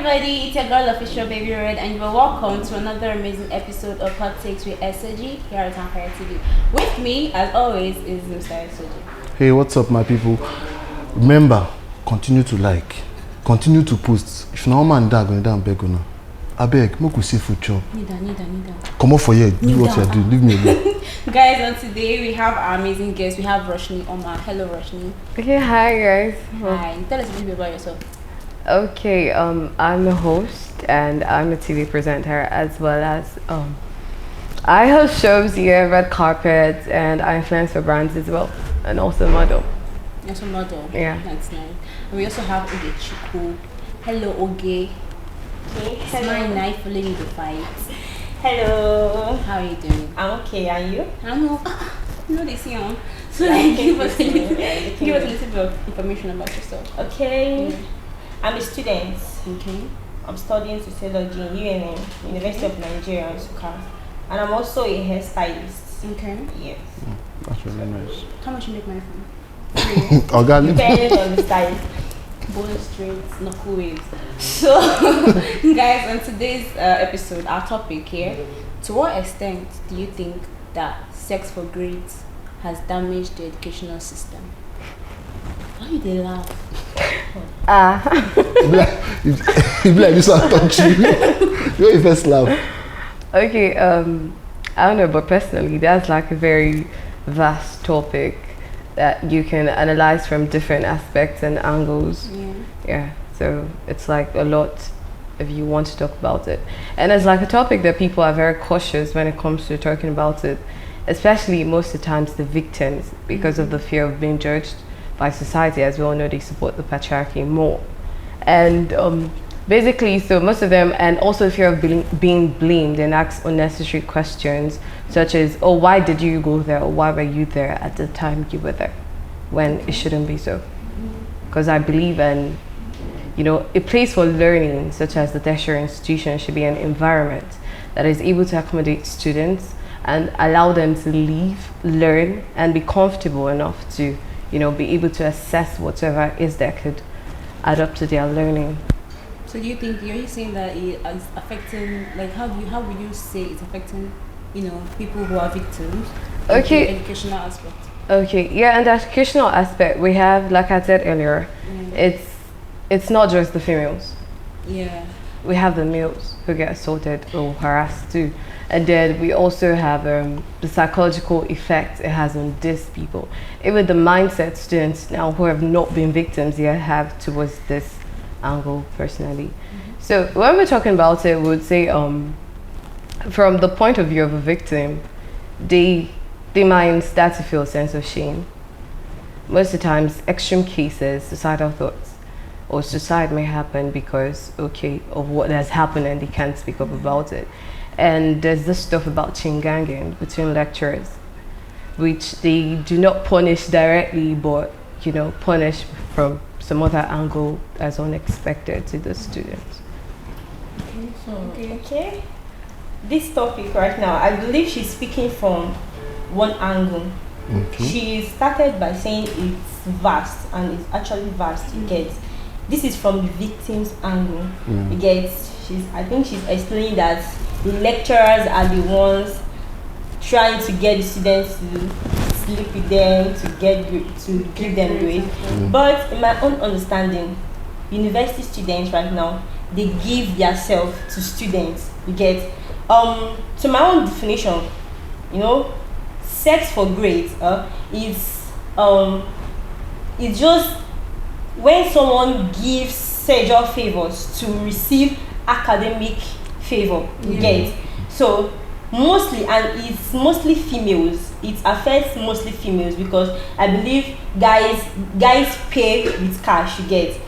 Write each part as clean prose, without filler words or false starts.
everybody, it's your girl official baby Red, and you are welcome to another amazing episode of Hottakes with S.O.G here at Tawnkraya TV. With me, as always, is Mr. S.O.G. Hey, what's up, my people? Remember, continue to like, continue to post. If no man da going down beg now, I beg, make we see food chop. Nida. Come on for here, do what you do, leave me alone. Guys, and today we have our amazing guest. We have Roshni Oma. Hello, Roshni. Okay, hi guys. Hi. Tell us a little bit about yourself. Okay, I'm a host and I'm a TV presenter as well as I host shows here, red carpet, and I influence for brands as well, and also model. Also model. Yeah. That's nice. And we also have Oge Chiku. Hello, Oge. Okay. It's my night following the fight. Hello. How are you doing? I'm okay, and you? I'm not. No, they see you. So Yeah, like, give us a yeah, little bit of information about yourself. Okay. Yeah. I'm a student. Okay. I'm studying Sociology in UNM, University of Nigeria, Nsukka. And I'm also a hair stylist. Okay. Yes. That's really nice. How much you make money from? Organic. Depending on the stylist. Bonus straights, knuckle waves. So, guys, on today's episode, our topic here: to what extent do you think that sex for grades has damaged the educational system? Why you they laugh? You be like this one touch you. You first laugh. Okay, I don't know, but personally, that's like a very vast topic that you can analyze from different aspects and angles. Yeah, so it's like a lot if you want to talk about it. And it's like a topic that people are very cautious when it comes to talking about it, especially most of the times the victims, because of the fear of being judged by society. As we all know, they support the patriarchy more. And basically, so most of them, and also the fear of being blamed and ask unnecessary questions, such as, oh, why did you go there? Or why were you there at the time you were there? When it shouldn't be so. Because I believe in, a place for learning, such as the tertiary institution, should be an environment that is able to accommodate students and allow them to live, learn, and be comfortable enough to, be able to assess whatever is that could add up to their learning. So do you think, are you saying that it is affecting, like how would you say it's affecting, people who are victims? Okay. In the educational aspect. Okay, yeah, and the educational aspect, we have, like I said earlier, it's not just the females. Yeah. We have the males who get assaulted or harassed too. And then we also have the psychological effect it has on these people. Even the mindset students now who have not been victims yet have towards this angle personally. So when we're talking about it, we would say from the point of view of a victim, they might start to feel a sense of shame. Most of the times, extreme cases, suicidal thoughts, or suicide may happen because, of what has happened and they can't speak up about it. And there's this stuff about chain ganging between lecturers, which they do not punish directly, but, punish from some other angle as unexpected to the students. Okay. This topic right now, I believe she's speaking from one angle. Okay. She started by saying it's vast, and it's actually vast. You get, this is from the victim's angle. You get, I think she's explaining that the lecturers are the ones trying to get the students to sleep with them, to give them grades. But in my own understanding, university students right now, they give themselves to students. You get, to my own definition, sex for grades is it's just when someone gives sexual favors to receive academic favor. You get, so mostly, and it's mostly females. It affects mostly females because I believe guys pay with cash. You get,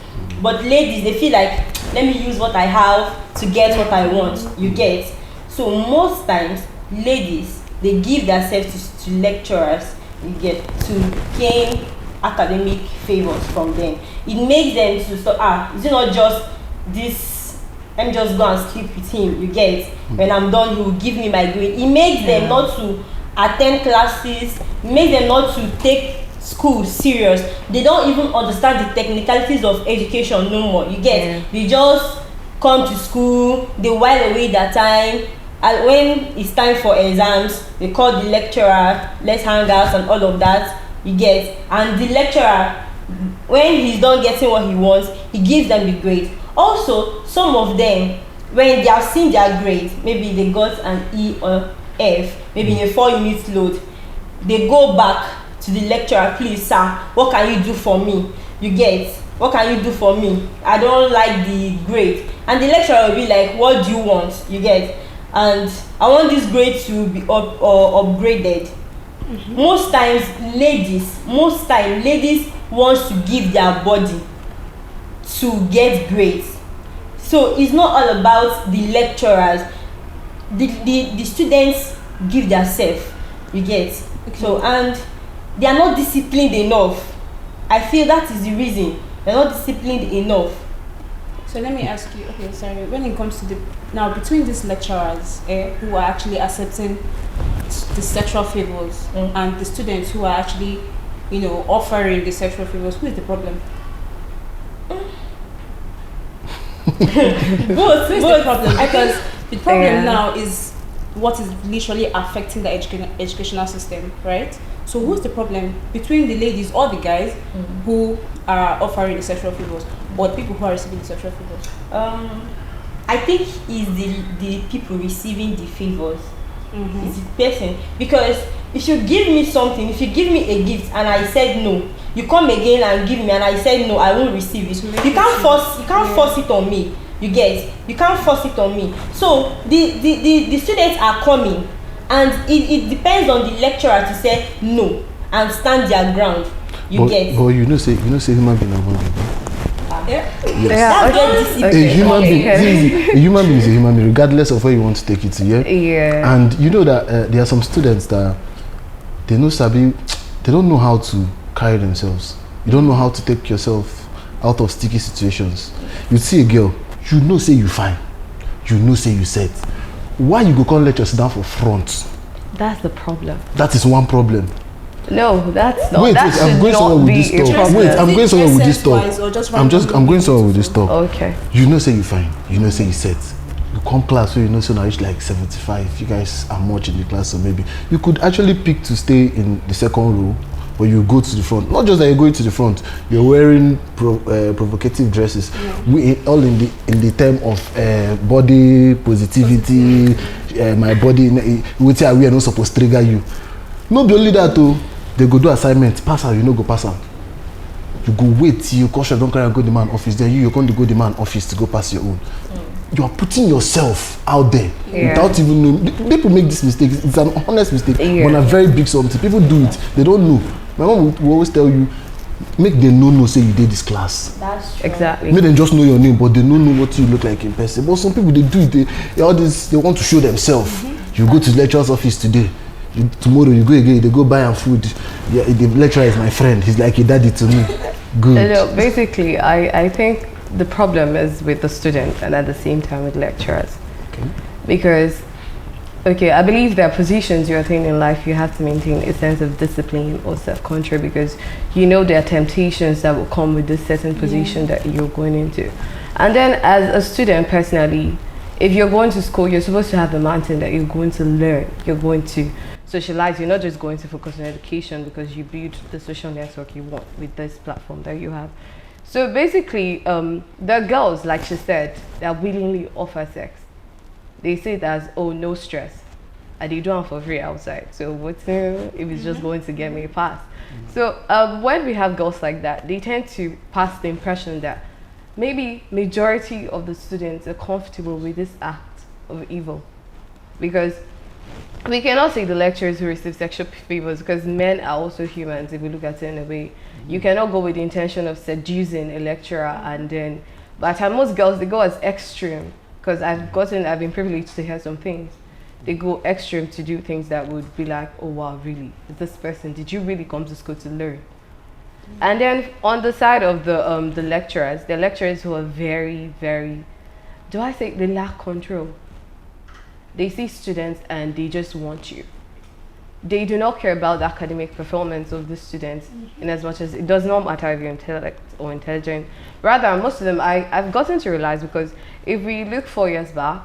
but ladies, they feel like, let me use what I have to get what I want. You get, so most times ladies, they give themselves to lecturers. You get, to gain academic favors from them. It makes them to stop. Is it not just this? Let me just go and sleep with him. You get, when I'm done, he will give me my grade. It makes them not to attend classes. It makes them not to take school serious. They don't even understand the technicalities of education no more. You get, they just come to school, they while away their time, and when it's time for exams, they call the lecturer, let's hang out and all of that, you get. And the lecturer, when he's done getting what he wants, he gives them the grade. Also, some of them, when they have seen their grade, maybe they got an E or F, maybe in a 4-unit load, they go back to the lecturer, please sir, what can you do for me? You get, what can you do for me? I don't like the grade. And the lecturer will be like, what do you want? You get, and I want this grade to be up or upgraded. Most times ladies wants to give their body to get grades. So it's not all about the lecturers. The students give their self, you get. So, and they are not disciplined enough. I feel that is the reason they're not disciplined enough. So let me ask you, okay, sorry, when it comes to now between these lecturers who are actually accepting the sexual favors and the students who are actually, offering the sexual favors, who is the problem? Both. The problem? Because the problem now is what is literally affecting the educational system, right? So who's the problem between the ladies or the guys who are offering the sexual favors, or the people who are receiving the sexual favors? I think it's the people receiving the favors. It's the person, because if you give me something, if you give me a gift and I said no, you come again and give me and I said no, I won't receive it. You can't force it on me. You get, you can't force it on me. So the students are coming, and it depends on the lecturer to say no and stand their ground. But say human being are human. Yes. A human being is a human being, regardless of where you want to take it to. Yeah. And you know that there are some students that they don't know how to carry themselves. You don't know how to take yourself out of sticky situations. You see a girl, say you fine, say you set. Why you go call lecture sit down for front? That's the problem. That is one problem. No, that's not. Wait, I'm going somewhere with this talk. Wait, I'm going somewhere with this talk. I'm going somewhere with this talk. Okay. Say you fine, say you set. You come class where so now it's like 75. You guys are much in the class, so maybe you could actually pick to stay in the second row, but you go to the front. Not just that you're going to the front, you're wearing provocative dresses. We all in the term of body positivity. My body, we say we are not supposed to trigger you. No be only that too. They go do assignment, pass out, go pass out. You go wait till you caution, don't carry and go the man office. Then you're going to go the man office to go pass your own. You are putting yourself out there without even knowing. People make this mistake. It's an honest mistake, but a very big something. People do it. They don't know. My mom will always tell you, make them know say you did this class. That's true. Exactly. Make them just know your name, but they don't know what you look like in person. But some people, they do it. They want to show themselves. You go to the lecturer's office today. Tomorrow you go again, they go buy and food. Yeah, the lecturer is my friend. He's like a daddy to me. Good. Basically, I think the problem is with the students and at the same time with lecturers. Okay. Because, I believe there are positions you attain in life, you have to maintain a sense of discipline or self-control, because there are temptations that will come with this certain position that you're going into. And then as a student personally, if you're going to school, you're supposed to have a mountain that you're going to learn. You're going to socialize. You're not just going to focus on education because you build the social network you want with this platform that you have. So basically, the girls, like she said, that willingly offer sex. They say it as, no stress. And they do it for free outside. So what's if it's just going to get me a pass? So when we have girls like that, they tend to pass the impression that maybe majority of the students are comfortable with this act of evil, because we cannot say the lecturers who receive sexual favors, because men are also humans. If we look at it in a way, you cannot go with the intention of seducing a lecturer and then, but most girls, they go as extreme, because I've been privileged to hear some things. They go extreme to do things that would be like, oh wow, really, this person, did you really come to school to learn? And then on the side of the lecturers, the lecturers who are very, very, they lack control. They see students and they just want you. they do not care about the academic performance of the students in as much as it does not matter if you're intellect or intelligent. Rather, most of them, I've gotten to realize, because if we look 4 years back,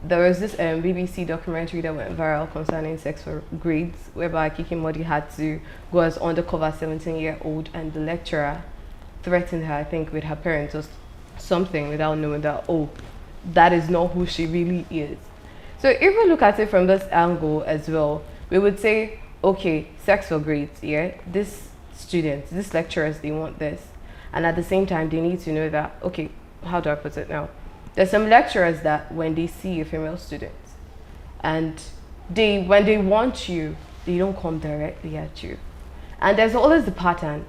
there was this BBC documentary that went viral concerning sex for grades, whereby Kiki Modi had to go as undercover 17-year-old, and the lecturer threatened her, I think, with her parents or something, without knowing that, oh, that is not who she really is. So if we look at it from this angle as well, we would say, okay, sex for grades, yeah, these students, these lecturers, they want this. And at the same time, they need to know that, okay, how do I put it now? There's some lecturers that when they see a female student, and when they want you, they don't come directly at you. And there's always the pattern.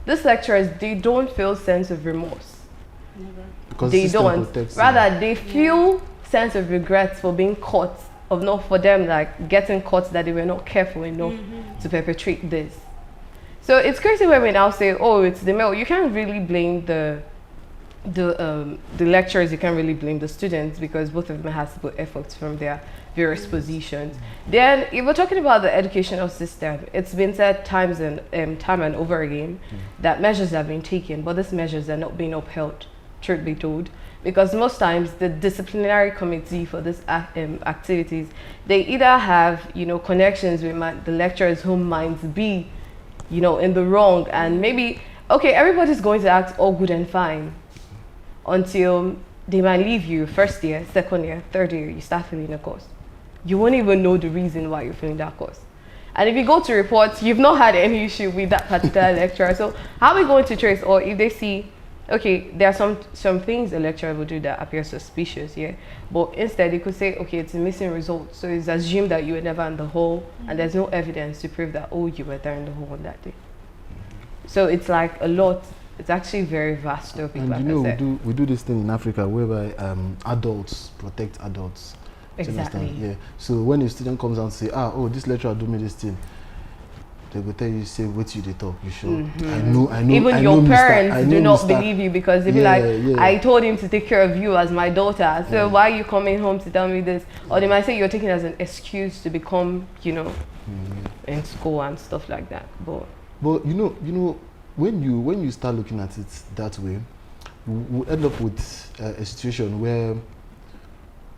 These lecturers, they don't feel sense of remorse. Never. Because They don't. Rather, they feel sense of regret for being caught, of not for them like getting caught that they were not careful enough to perpetrate this. So it's crazy when we now say, oh, it's the male. You can't really blame the lecturers, you can't really blame the students, because both of them has to put efforts from their various positions. Then if we're talking about the educational system, it's been said time and over again that measures have been taken, but these measures are not being upheld, truth be told, because most times the disciplinary committee for these activities, they either have, you know, connections with the lecturers whom minds be, you know, in the wrong, and maybe, okay, everybody's going to act all good and fine until they might leave you first year, second year, third year, you start feeling a course. You won't even know the reason why you're feeling that course. And if you go to reports, you've not had any issue with that particular lecturer. So how are we going to trace? Or if they see, okay, there are some things a lecturer will do that appear suspicious, yeah, but instead they could say, okay, it's a missing result, so it's assumed that you were never in the hole, and there's no evidence to prove that, oh, you were there in the hole on that day. So it's like a lot. It's actually very vast topic. And like you know, I said. we do this thing in Africa whereby adults protect adults. Do you Exactly. understand? Yeah. So when a student comes out and say, oh, this lecturer do me this thing, they will tell you, say, wait till they talk, you sure? I know. Even I your know parents I know do not Mr. believe you, because they be like, I told him to take care of you as my daughter, so why are you coming home to tell me this? Or they might say you're taking it as an excuse to become, you know, in school and stuff like that. But you know, when you start looking at it that way, we end up with a situation where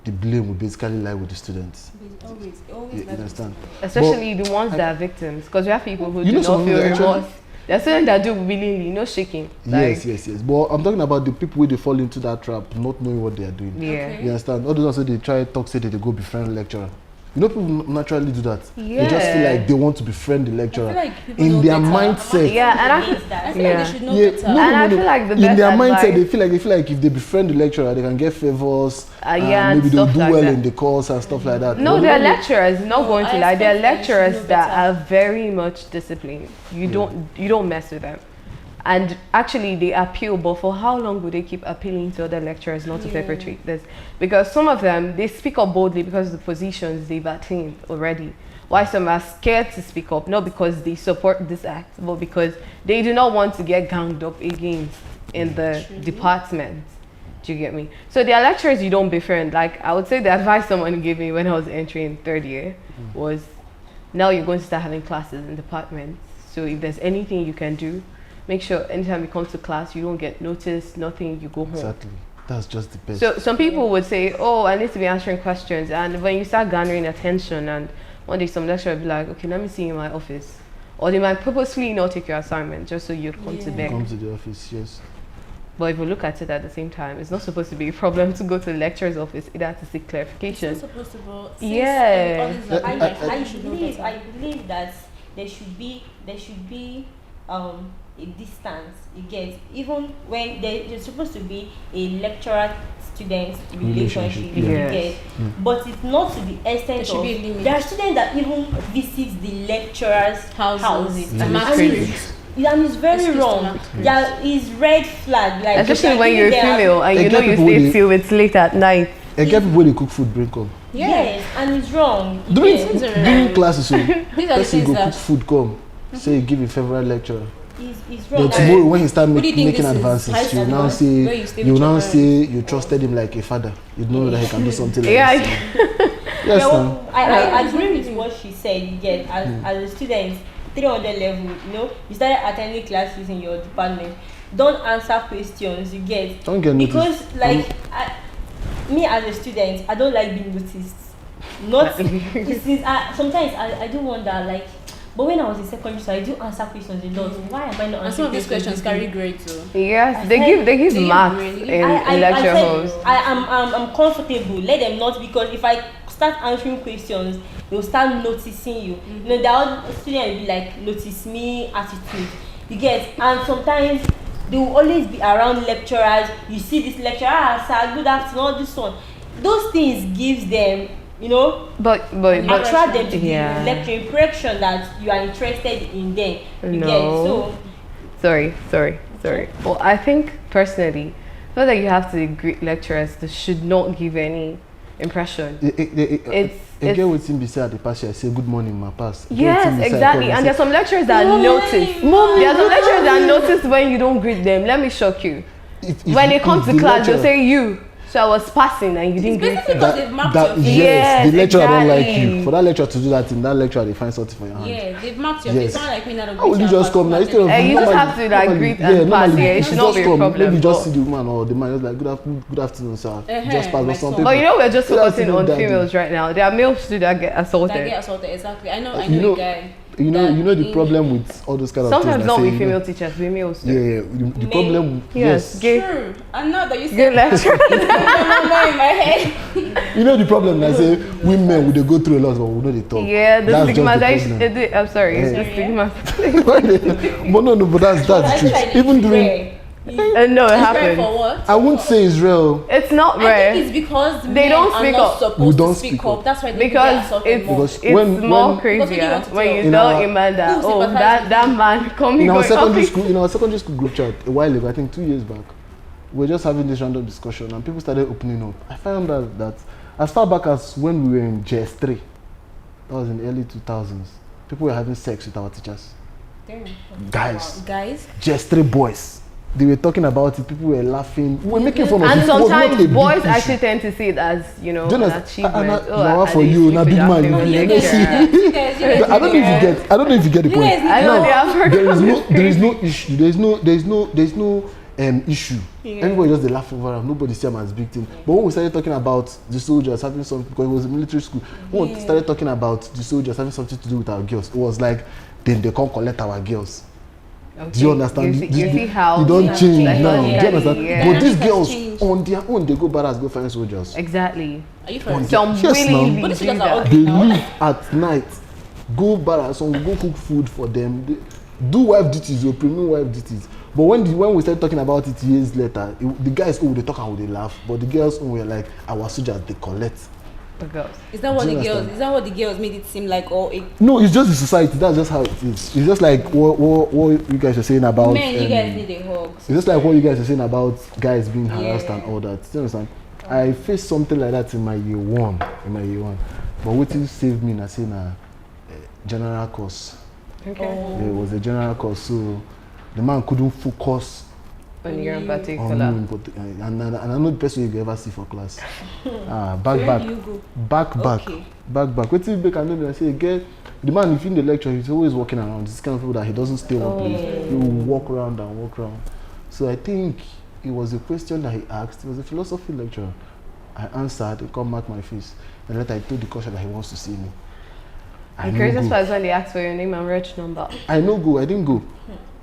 the blame will basically lie with the students. Always You understand? Especially the ones that are victims, because we have people who do not feel remorse. There are students that do willingly, no shaking. Yes. But I'm talking about the people where they fall into that trap, not knowing what they are doing. Yeah. Okay. You understand? All those also they try talk, say that they go befriend lecturer. You know, people naturally do that. They just feel like they want to befriend the lecturer. In their mindset. Yeah, and I feel like they should know better. And I feel like the best in their mindset, advice, they feel like if they befriend the lecturer, they can get favors. and maybe they'll stuff do like well that. in the course and stuff like that. No, there are lecturers, not going to I lie. There are expect they should lecturers know that better. are very much disciplined. You don't mess with them. And actually they appeal, but for how long would they keep appealing to other lecturers not to perpetrate this? Because some of them, they speak up boldly because of the positions they've attained already. While some are scared to speak up, not because they support this act, but because they do not want to get ganged up against in the department. Do you get me? So there are lecturers you don't befriend. Like, I would say the advice someone gave me when I was entering third year was, now you're going to start having classes in departments. So if there's anything you can do, make sure anytime you come to class, you don't get noticed, nothing, you go home. Exactly. That's just the best. So some people would say, oh, I need to be answering questions. And when you start garnering attention, and one day some lecturer will be like, okay, let me see you in my office. Or they might purposely not take your assignment just so you come to bed. Come to the office, yes. But if you look at it at the same time, it's not supposed to be a problem to go to the lecturer's office either to seek clarification. It's not supposed to be. Yeah. I believe that there should be a distance, you get, even when there's supposed to be a lecturer student relationship, you get, but it's not to the extent There should be a limit. there are students that even visits the lecturer's houses. And And it's very wrong. There is red flag, like especially when you're female and you know you people stay till it's late at night. And get people where they cook food, bring come. Yes, and it's wrong. During classes, so These are the person things go that cook food, come. Say you give a favorite lecturer. It's wrong. But tomorrow when he start What do you think making this is? advances, High you school now advance? Where say you stay you with now your say you trusted him like a father. You know that he can do something like this. Yes, I agree with what she said. You get as a student, 300 level, you know, you started attending classes in your department. Don't answer questions. You get. Don't get because noticed. like me as a student, I don't like being noticed. Not sometimes I do wonder like. But when I was in secondary school, I do answer questions a lot. Why am I not answering? And some of these questions carry grades too. Yes, they give marks in lecture halls. I'm comfortable. Let them not, because if I start answering questions, they'll start noticing you. You know, the other students will be like, notice me attitude. You get, and sometimes they will always be around lecturers. You see this lecturer, sir, good afternoon, all this one. Those things gives them, you know, but attract them to the lecture impression that you are interested in them. You get, so sorry. Well, I think personally, I feel that you have to greet lecturers that should not give any impression. It's get waiting beside the pass. I say good morning, my pass. Yes, exactly. And there's some lecturers that notice. There's some lecturers that notice when you don't greet them. Let me shock you. When they come to class, they'll say you. So I was passing and you didn't greet me. Because they've marked your face. Yes, the lecturer don't like you. For that lecturer to do that, in that lecturer they find something for your hand. Yeah, they've marked your face. It's not like me not. How will you just come now instead of you just have to like greet and pass. Yeah, it should not be a problem. Maybe just see the woman or the man just like good afternoon, sir. Just pass or something. But you know we're just focusing on females right now. There are males too that get assaulted. Exactly. I know a guy. You know the problem with all those kind of sometimes things. Sometimes not with female teachers, we males too. Yeah. The problem. Yes. True. And now that you say lecture. in my head. You know the problem. I say women they go through a lot, but we know they talk. Yeah, the stigmatization. I'm sorry, it's the stigma. But that's the truth. Even during. No, it happened. For what? I wouldn't say it's real. It's not rare. I think it's because they don't speak up. Supposed to speak up. That's why they it's more crazier when you tell Amanda, that man coming. In our secondary school group chat a while ago, I think 2 years back, we were just having this random discussion and people started opening up. I found out that as far back as when we were in S.O.G.3, that was in the early 2000s, people were having sex with our teachers. Damn. Guys. S.O.G.3 boys. They were talking about it, people were laughing, we were making fun of it. And sometimes boys actually tend to see it as, you know, an achievement. For you, na big man. I don't know if you get the point. There is no issue. There's no issue. Everybody just they laugh over them. Nobody see them as big thing. But when we started talking about the soldiers having something, because it was a military school, when we started talking about the soldiers having something to do with our girls, it was like then they come collect our girls. Okay. Do you understand? You see how you don't change now. Do you understand? Yeah. But these girls on their own, they go barracks, go find soldiers. Exactly. Are you for some willingly do that? They leave at night, go barracks, some go cook food for them. They do wife duties, your premium wife duties. But when we started talking about it years later, the guys they talk and they laugh, but the girls were like our soldiers, they collect. The girls. Is that what the girls made it seem like? No, it's just the society. That's just how it is. It's just like what you guys are saying about men. You guys need a hug. It's just like what you guys are saying about guys being harassed and all that. Do you understand? I faced something like that in my year one. But what saved me? I say a general course. Okay. It was a general course, so the man couldn't focus. On your in particular. And I know the person you can ever see for class. Back. Okay. Back. What if you can know? I say, the man, if in the lecture, he's always walking around. This kind of people that he doesn't stay one place. He will walk around. So I think it was a question that he asked. It was a philosophy lecture. I answered, he come mark my face. And then I told the coach that he wants to see me. The craziest part is when they asked for your name and reg number. I didn't go.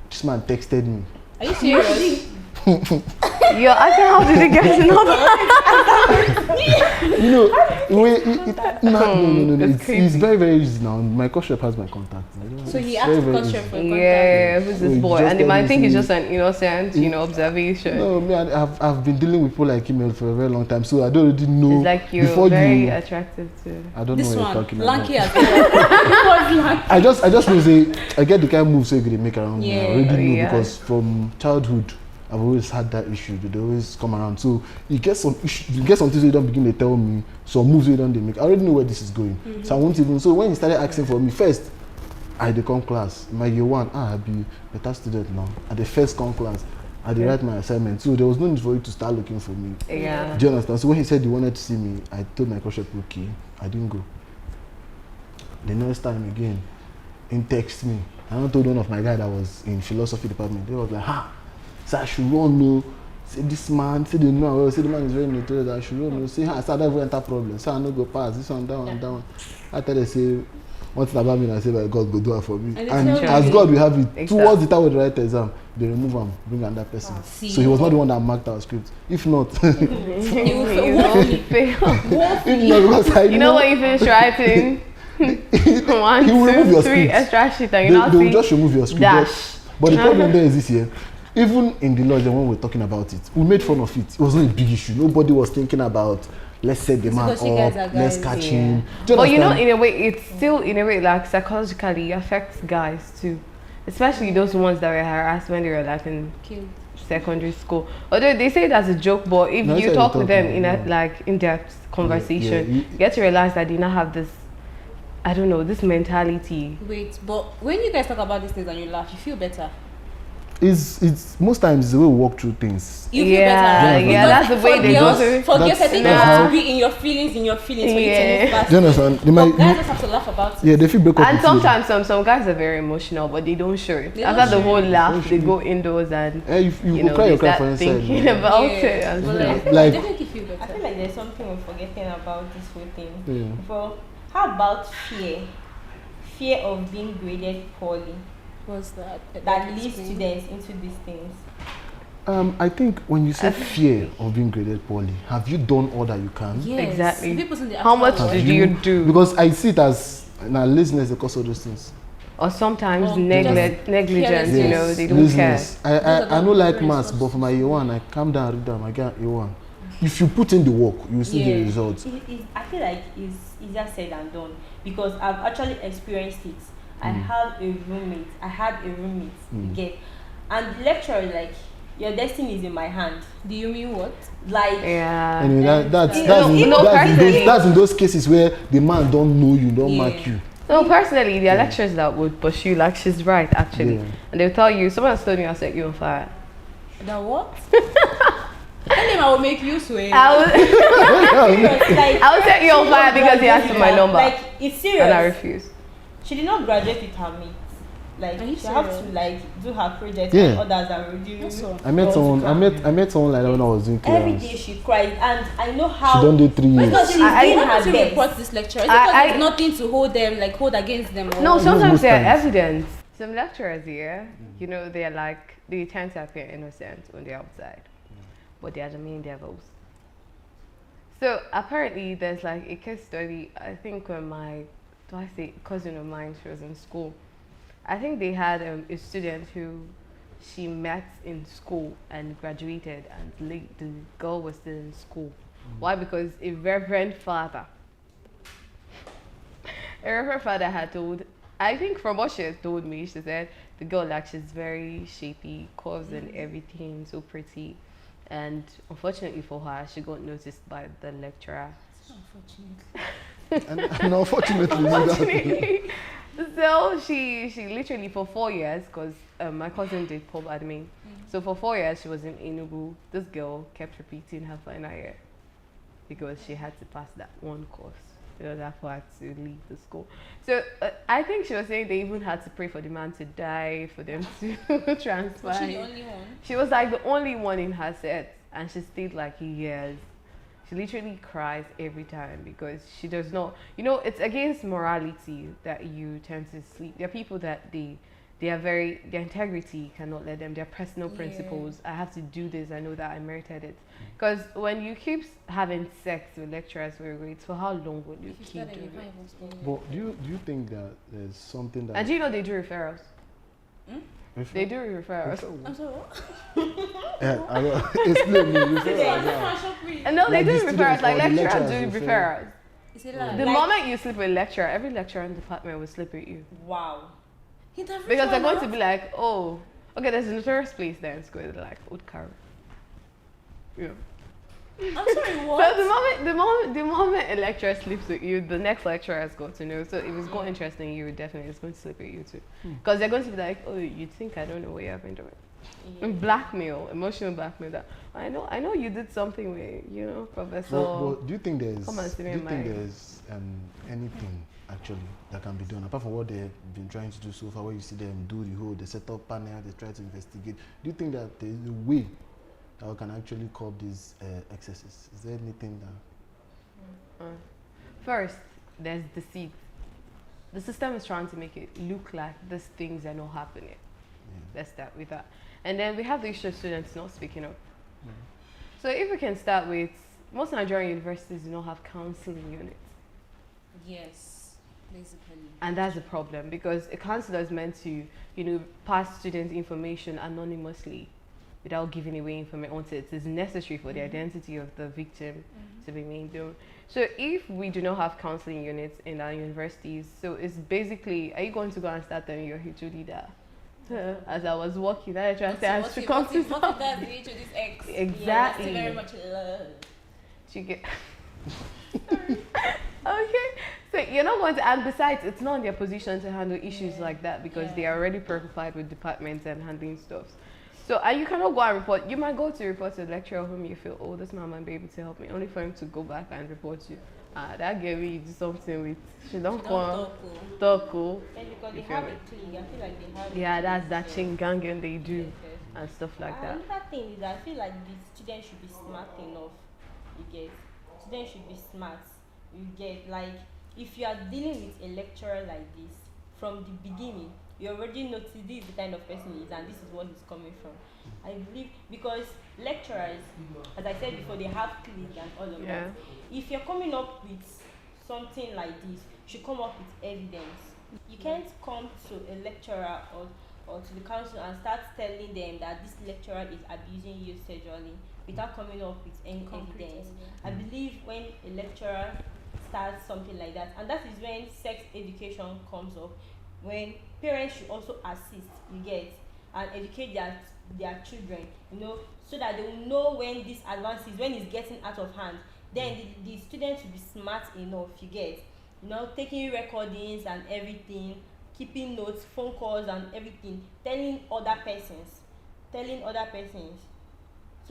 This man texted me. Are you serious? Yo, I said, how did they get to know that? You know, it's very, very easy now. My coach rep has my contact. So he asked the coach rep for contact. Yeah, who's this boy? And they might think it's just an innocent, observation. No, I've been dealing with people like email for a very long time, so I don't already know. It's like you're very attracted to. I don't know what you're talking about. Lanky as well. I just know say I get the kind of moves so they make around me. I already know because from childhood I've always had that issue. They always come around. So you get some issue, you get something so you don't begin to tell me some moves you don't they make. I already know where this is going. So I won't even. So when he started asking for me first, I come class. My year one, I be better student now. At the first come class, I did write my assignment. So there was no need for you to start looking for me. Yeah. Do you understand? So when he said he wanted to see me, I told my coach, okay, I didn't go. The next time again, he texted me. I told one of my guys that was in philosophy department. They was like, so I should run, no. Say this man, say the no, say the man is very notorious. I should run, no. Say, I said I never enter problem. Say I no go pass. This one, that one, that one. After they say, one thing about me, I say, well, God go do it for me. And as God will have it, towards the time we write the exam, they remove him, bring another person. So he was not the one that marked our script. If not, he will fail. If not, because I you know when you finish writing, 1, 2, 3 extra sheet, and you they will just remove your script. Dash. But the problem there is this year. Even in the lodge, when we were talking about it, we made fun of it. It was not a big issue. Nobody was thinking about, let's set the man up, let's catch him. But you know, in a way, it's still, in a way, like psychologically affects guys too. Especially those ones that were harassed when they were like in secondary school. Although they say it as a joke, but if you talk to them in a like in-depth conversation, you get to realize that they now have this, I don't know, this mentality. Wait, but when you guys talk about these things and you laugh, you feel better. It's most times the way we walk through things. You feel better, right? Yeah, that's the way they do it. For girls, I think you have to be in your feelings when you to move fast. Do you understand? Guys just have to laugh about it. Yeah, they feel break up. And sometimes some guys are very emotional, but they don't show it. After the whole laugh, they go indoors and you know, cry for inside. Thinking about it. Like, definitely feel better. I feel like there's something we're forgetting about this whole thing. Yeah. But how about fear? Fear of being graded poorly. What's that? That leads students into these things. I think when you say fear of being graded poorly, have you done all that you can? Yes. Exactly. How much did you do? Because I see it as laziness because of those things. Or sometimes negligence, you know, they don't laziness. care. I don't like maths, but for my year one, I calm down, read them, I get year one. If you put in the work, you will see the results. I feel like it's easier said than done because I've actually experienced it. I had a roommate, again, and the lecturer is like, your destiny is in my hand. Do you mean what? Like, yeah. Anyway, that's in those cases where the man don't know you, don't mark you. No, personally, there are lecturers that would push you like she's right, actually. And they'll tell you, someone has told me I'll set you on fire. The what? Tell him I will make you swear. I will set you on fire because he asked for my number. Like, it's serious. And I refuse. She did not graduate with her mates. Like, she had to like do her project and others are reviewing. I met someone like that when I was doing clearance. Every day she cried, and I know how she don't do 3 years. Because she's doing her to report this lecturer. There's nothing to hold against them. No, sometimes there are evidence. Some lecturers here, you know, they are like, they tend to appear innocent on the outside, but they are the main devils. So apparently there's like a case study, I think when my cousin of mine, she was in school. I think they had a student who she met in school and graduated, and the girl was still in school. Why? Because a reverend father had told, I think from what she had told me, she said the girl, like, she's very shapy, curves and everything, so pretty. And unfortunately for her, she got noticed by the lecturer. Unfortunately. So she literally for 4 years, because my cousin did pub admin. So for 4 years she was in Enugu. This girl kept repeating her final year because she had to pass that one course. Therefore had to leave the school. So I think she was saying they even had to pray for the man to die for them to transfer. Was she the only one? She was like the only one in her set, and she stayed like years. She literally cries every time because she does not, you know, it's against morality that you tend to sleep. There are people that they are very, their integrity cannot let them, their personal principles. I have to do this, I know that I merited it. Because when you keep having sex with lecturers for your grades, for how long will you keep doing it? But do you think that there's something that... And do you know they do referrals? They do referrals. I'm sorry, what? Explain me, referrals. And no, they do referrals, like lecturers do referrals. The like, moment you sleep with a lecturer, every lecturer in the department will sleep with you. Wow. Because they're going to be like, oh, okay, there's a notorious place there in school, like Hottakes. Yeah. I'm sorry, what? So the moment a lecturer sleeps with you, the next lecturer has got to know. So if it's going interesting, you definitely it's going to sleep with you too, because they're going to be like, oh, you think I don't know what you have been doing? And blackmail, emotional blackmail. That I know you did something with Professor. But do you think there's anything actually that can be done apart from what they've been trying to do so far? Where you see them do they set up panel, they try to investigate. Do you think that there's a way that we can actually curb these excesses? Is there anything that? First, there's deceit. The system is trying to make it look like these things are not happening. Yeah. Let's start with that. And then we have the issue of students not speaking up. So if we can start with, most Nigerian universities do not have counseling units. Yes, basically. And that's a problem, because a counselor is meant to, pass students information anonymously without giving away information until it is necessary for the identity of the victim to be made known. So if we do not have counseling units in our universities, so it's basically, are you going to go and start telling your HOD that? As I was walking, I tried to say I should come to what if that's the HOD's ex? Exactly. Yeah, very much love. You get okay. So you're not going to, and besides, it's not in their position to handle issues like that, because they are already preoccupied with departments and handling stuff. So and you cannot go and report. You might go to report to the lecturer whom you feel, oh, this man might be able to help me, only for him to go back and report you. That girl you do something with. She don't come talk cool. And because they have a clique, I feel like they have. Yeah, that's that chingangan they do and stuff like that. Another thing is that I feel like the students should be smart enough. You get, students should be smart. You get, like, if you are dealing with a lecturer like this from the beginning, you already notice this is the kind of person he is and this is what he's coming from. I believe, because lecturers, as I said before, they have cliques and all of that. If you're coming up with something like this, you should come up with evidence. You can't come to a lecturer or to the council and start telling them that this lecturer is abusing you sexually without coming up with any evidence. I believe when a lecturer starts something like that, and that is when sex education comes up, when parents should also assist, you get, and educate their children, so that they will know when this advances, when it's getting out of hand. Then the students will be smart enough, you get, taking recordings and everything, keeping notes, phone calls and everything, telling other persons, so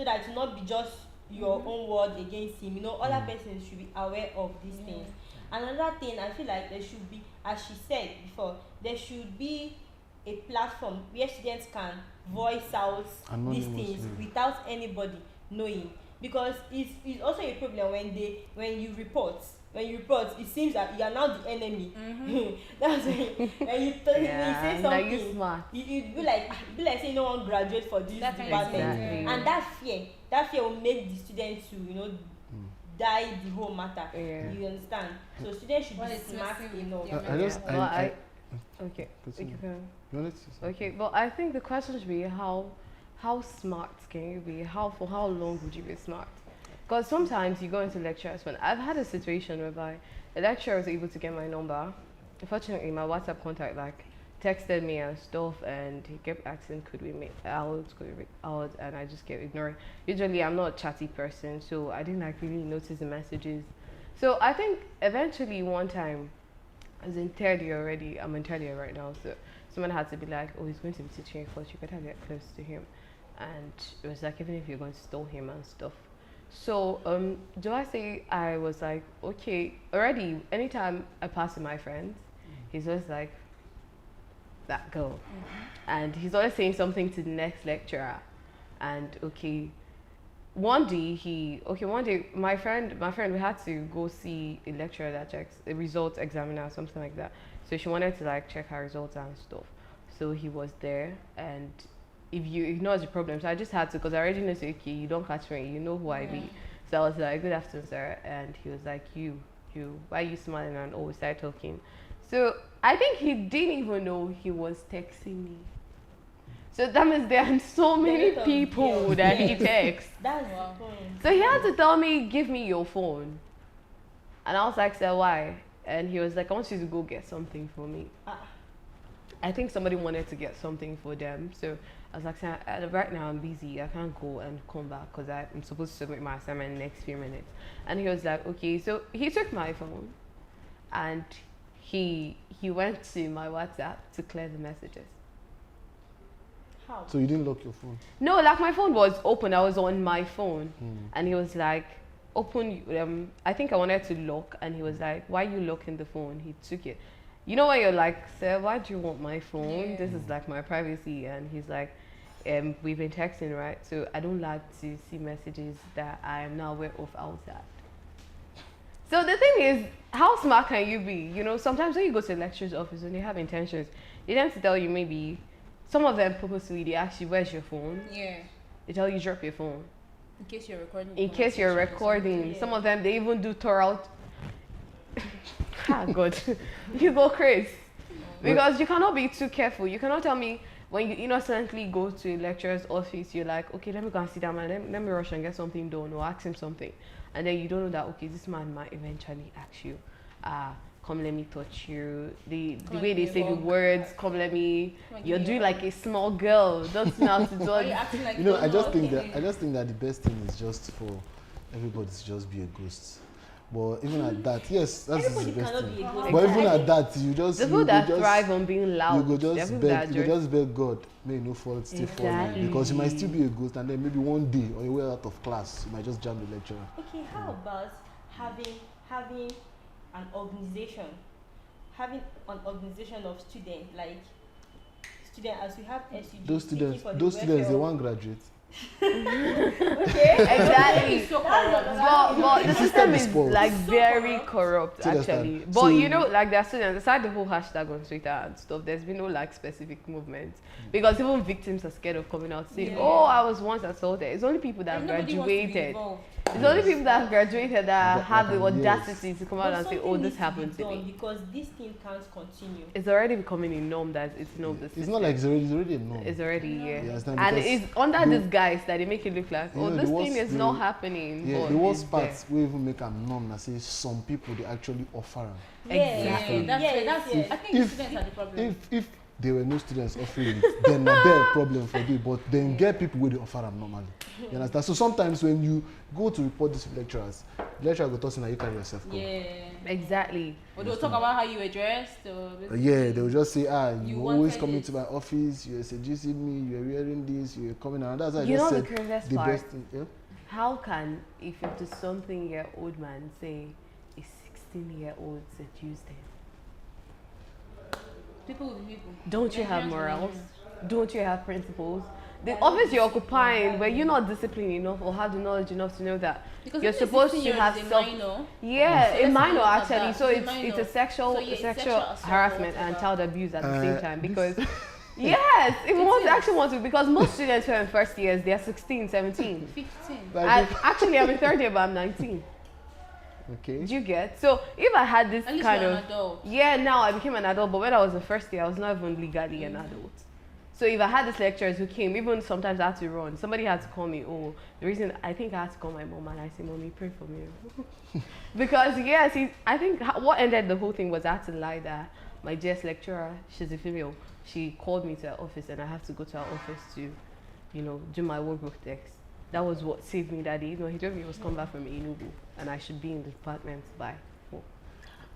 that it will not be just your own word against him. Other persons should be aware of these things. Another thing, I feel like there should be, as she said before, there should be a platform where students can voice out these things without anybody knowing, because it's also a problem when you report, it seems that you are now the enemy. That's when you say something, you be like saying no one graduate for this department. And that fear will make the students to die the whole matter. You understand? So students should be smart enough. Okay, well, I think the question should be how smart can you be? For how long would you be smart? Because sometimes you go into lectures. When I've had a situation whereby a lecturer was able to get my number, unfortunately my WhatsApp contact texted me and stuff, and he kept asking could we meet out, and I just kept ignoring. Usually I'm not a chatty person, so I didn't really notice the messages. So I think eventually one time, I was in third year already, I'm in third year right now, so someone had to be like, oh, he's going to be teaching you first, you better get close to him. And it was like, even if you're going to stall him and stuff. So do I say I was like, okay, already anytime I pass with my friends, he's always like, that girl. And he's always saying something to the next lecturer. And one day my friend, we had to go see a lecturer that checks a results examiner or something like that. So she wanted to check her results and stuff. So he was there, and if you ignore the problem, so I just had to, because I already know, so, okay, you don't catch me, you know who I be. So I was like, good afternoon, sir. And he was like, you, why are you smiling? And we started talking. So I think he didn't even know he was texting me. So that means there are so many people that he texts. That's the point. So he had to tell me, give me your phone. And I was like, sir, why? And he was like, I want you to go get something for me. I think somebody wanted to get something for them. So I was like, right now I'm busy. I can't go and come back because I'm supposed to submit my assignment in the next few minutes. And he was like, okay. So he took my phone and he went to my WhatsApp to clear the messages. How? So you didn't lock your phone? No, like my phone was open. I was on my phone. And he was like, open. I think I wanted to lock. And he was like, why are you locking the phone? He took it. You know when you're like, sir, why do you want my phone? Yeah. This is like my privacy. And he's like, we've been texting, right? So I don't like to see messages that I am now aware of outside. So the thing is, how smart can you be? You know, sometimes when you go to a lecturer's office and they have intentions, they tend to tell you maybe, some of them purposely, they ask you, where's your phone? Yeah. They tell you, drop your phone. In case you're recording. In case you're recording. Yeah. Some of them, they even do thorough. Ah, God. You go crazy. Because you cannot be too careful. You cannot tell me when you innocently go to a lecturer's office, you're like, okay, let me go and sit down and let me rush and get something done or ask him something. And then you don't know that, okay, this man might eventually ask you, come let me touch you. The way they say the words, come let me, you're doing like a small girl. Don't know how to do it. Like You know, I just think that the best thing is just for everybody to just be a ghost. But even at that, yes, that's the best thing. But even at that, you just the people that thrive on being loud. You go just beg God, may you no fall still falling, because you might still be a ghost, and then maybe one day on your way out of class, you might just jam the lecturer. Okay, how about having an organization, of students, like as we have S.O.G. Those students, they won't graduate. Okay, exactly. So but the system is like So very corrupt actually. But So you know, like their students, aside the whole hashtag on Twitter and stuff, there's been no like specific movement because even victims are scared of coming out saying, "Oh, I was once assaulted." It's only people that have graduated. It's only people that have graduated that have the audacity to come out and say, "Oh, this happened to me." Because this thing can't continue. It's already becoming a norm that it's no. It's not like it's already a norm. It's already and it's under this guise that they make it look like, oh, this thing is not happening. Yeah, the worst part we even make a norm that says some people they actually offer them. Exactly. That's I think the students are the problem. If there were no students offering it, then not there a problem for you. But then get people where they offer them normally. You understand? So sometimes when you go to report this to lecturers, the lecturer will tell you that you carry yourself. Yeah. Exactly. Or they'll talk about how you were dressed. Yeah, they will just say, you always come wanted into my office, you're seducing me, you're wearing this, you're coming around. That's why I You just know said the craziest the part? best thing. Yeah? How can a 50-something-year-old man say a 16-year-old seduced him? People will be people. Don't you have morals? Don't you have principles? The office you're occupying, where you're not disciplined enough or have the knowledge enough to know that Because you're supposed to have self. Yeah, a minor actually. So it's a sexual harassment and child abuse at the same time because. Yes, if one actually wants to, because most students who are in first years, they are 16, 17. 15. Actually, I'm in third year, but I'm 19. Okay. Do you get? So if I had this At least kind you're of an adult. yeah, now I became an adult, but when I was in first year, I was not even legally an adult. So if I had these lecturers who came, even sometimes I had to run. Somebody had to call me. Oh, the reason I think I had to call my mom and I say, "Mommy, pray for me," because yes, I think what ended the whole thing was I had to lie that my JS lecturer, she's a female. She called me to her office and I have to go to her office to, do my workbook text. That was what saved me that day. He told me he was coming back from Enugu and I should be in the department by 4.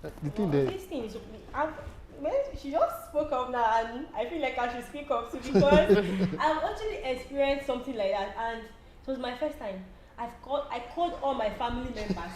The thing that this thing is, she just spoke up now and I feel like I should speak up too because I've actually experienced something like that and it was my first time. I called all my family members.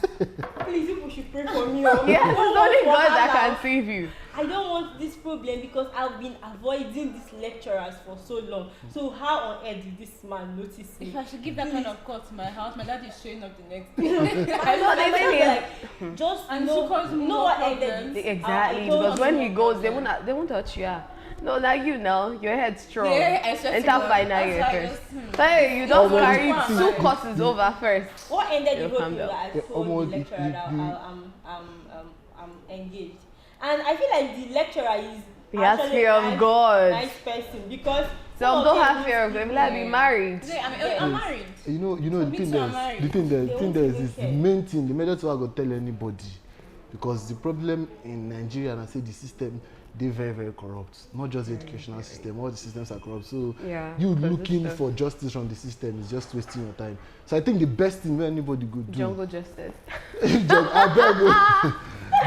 Please, people should pray for me. Yes, it's only God that can save you. I don't want this problem because I've been avoiding these lecturers for so long. So how on earth did this man notice me? If I should give that kind of call to my house, my dad is showing up the next day. I know they think just and know what problems. Exactly, because when he goes, they won't touch you. No, like your head's strong. Enter final year first. Hey, you don't carry 2 courses over first. What ended the whole thing that I told the lecturer that I'm engaged. And I feel like the lecturer is he has fear of God. Nice person because some don't have fear of God. Like be married. I'm married. The thing there is the main thing. The major thing I go tell anybody, because the problem in Nigeria, and I say the system, they're very, very corrupt. Not just the educational system, all the systems are corrupt. So you because looking for justice from the system is just wasting your time. So I think the best thing anybody could do. Jungle justice. I beg you.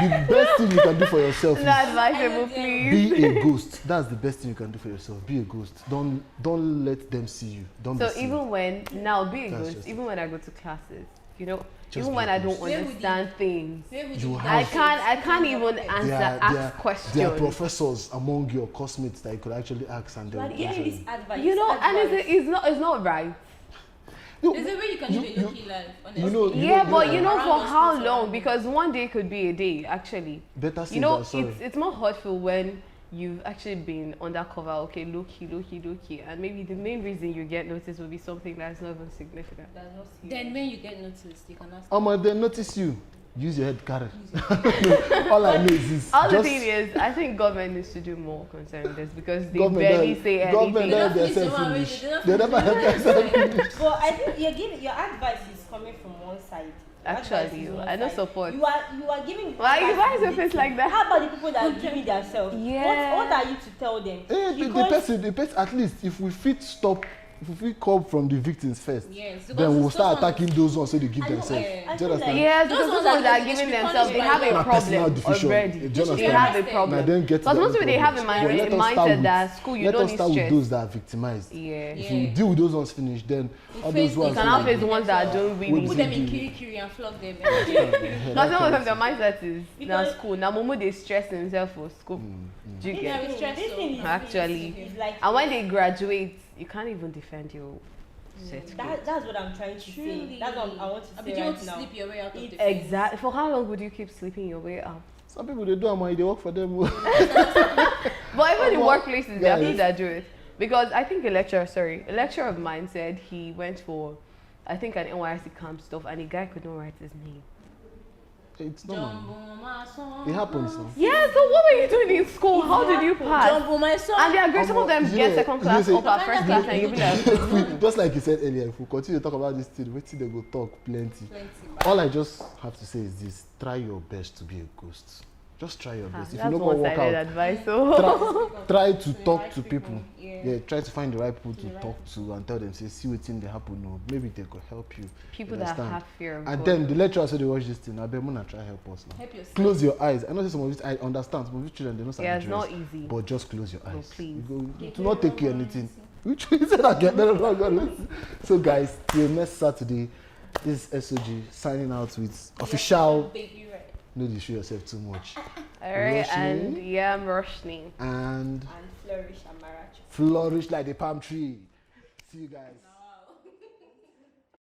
The best thing you can do for yourself Not is advisable, please. be a ghost. That's the best thing you can do for yourself. Be a ghost. Don't let them see you. Don't So be seen. even when now be a That's ghost, just even when I go to classes, you know, Just even be when a I don't ghost. understand things, You I have can't even answer ask questions. there are professors among your classmates that you could actually ask and they But will give answer me this you. advice. You know, and advice. it's not right. No, There's a way you can live a low-key life, honestly. you know, Yeah, but you know Around for your how school long? surroundings. Because one day could be a day, actually. better You safe know, than sorry. it's more hurtful when you've actually been undercover, okay, low key, and maybe the main reason you get noticed will be something that's not even significant. That's not serious. Then when you get noticed, you can ask. If they notice you, use your head carry. All I know is this. All the just thing is, I think government needs to do more concerning this because they government barely don't- say government anything. don't They let don't themselves finish finish. the one They way, never they let don't themselves finish. finish. But I think you're giving your advice is coming from one side. Your advice Actually, is one I don't side. support. You are giving. Why advice is your to face the like that? How about the people that are giving themselves? Yeah. What are you to tell them? The person, at least if we fit stop, if we fit come from the victims first, Yes, then because we'll start those ones- attacking those ones so they give I know, themselves. I Do you feel understand? like- Yes, Those because ones those are ones that are giving- giving they should be themselves, they punished have by a law. Personal problem division. already. Do you They should be They understand? have a arrested. problem. Now then get to Because the most other people they have a problems. But let us start mindset with- that school you let don't us need start with stress. those that are victimized. Yeah. If you deal with those ones finish, then all face those the ones. You can Can have I face the ones that don't What really. Put is them it in doing? kiri and flog them. Because some of them, their mindset is now Because- school. Now, Momo they stress themselves for school. Do you This get? Yeah, we stress this so. thing is Actually. is like And when they graduate, you can't even defend your certificate. that's what I'm trying to Truly. say. That's what I want to But say you want right to now. sleep your way out of the It's fence. Exactly. For how long would you keep sleeping your way out? Some people they do and they work for them. But even in Well, workplaces, there are guys. people that do it. Because I think a lecturer of mine said he went for, I think an NYSC camp stuff, and a guy could not write his name. It's normal. Jumbo my song. It happens. Now. Yeah, so what were you doing in school? How did you pass? Jumbo my song. And they are great. Some of them You get know, second you class say- up at first class, and you'll be like, Just like you said earlier, if we continue to talk about this thing, wait till they go talk plenty. Plenty. All I just have to say is this: try your best to be a ghost. Just try your best. If you that's don't go work one-sided out, advice. So try to the talk right to people. Yeah. Yeah, try to find the right people to The right talk to and tell them, say, see what thing they happen. No, maybe they could help you. people You that understand? have fear of And God. then the lecturer said they watch this thing. I bet Mona try help us now. Help yourself. Close your eyes. I know some of it. I understand. Some of these children they know some Yeah, it's dress, not easy. But just close your eyes. please. It will not take you anything. Which one said again? No. So guys, till next Saturday, this is S.O.G signing out with official. Baby red. No, you show yourself too much. Alright, Roshni. and yeah, I'm Roshni. And and flourish Amarachi. flourish like the palm tree. See you guys.